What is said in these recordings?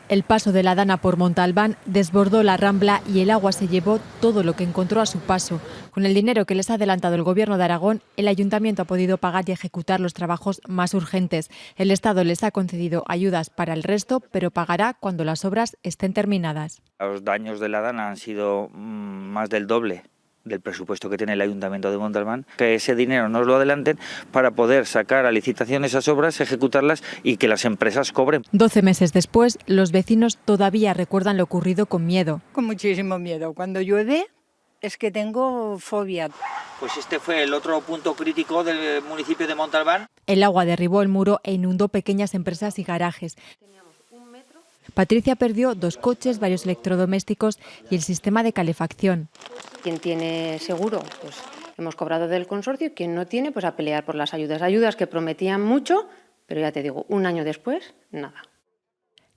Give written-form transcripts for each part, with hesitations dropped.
El paso de la Dana por Montalbán desbordó la Rambla y el agua se llevó todo lo que encontró a su paso. Con el dinero que les ha adelantado el Gobierno de Aragón, el Ayuntamiento ha podido pagar y ejecutar los trabajos más urgentes. El Estado les ha concedido ayudas para el resto, pero pagará cuando las obras estén terminadas. Los daños de la Dana han sido más del doble del presupuesto que tiene el Ayuntamiento de Montalbán, que ese dinero nos lo adelanten para poder sacar a licitación esas obras, ejecutarlas y que las empresas cobren. 12 meses después, los vecinos todavía recuerdan lo ocurrido con miedo. Con muchísimo miedo. Cuando llueve es que tengo fobia. Pues este fue el otro punto crítico del municipio de Montalbán. El agua derribó el muro e inundó pequeñas empresas y garajes. Patricia perdió 2 coches, varios electrodomésticos y el sistema de calefacción. Quien tiene seguro, pues hemos cobrado del consorcio, y quien no tiene, pues a pelear por las ayudas. Ayudas que prometían mucho, pero ya te digo, un año después, nada.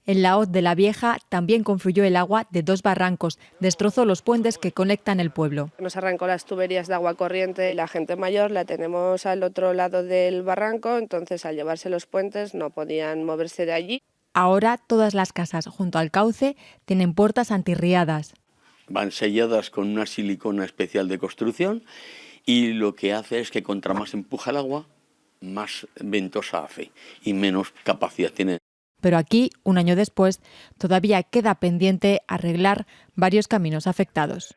En la Hoz de la Vieja también confluyó el agua de 2 barrancos, destrozó los puentes que conectan el pueblo. Nos arrancó las tuberías de agua corriente, la gente mayor la tenemos al otro lado del barranco, entonces al llevarse los puentes no podían moverse de allí. Ahora todas las casas junto al cauce tienen puertas antirriadas. Van selladas con una silicona especial de construcción y lo que hace es que contra más empuja el agua, más ventosa hace y menos capacidad tiene. Pero aquí, un año después, todavía queda pendiente arreglar varios caminos afectados.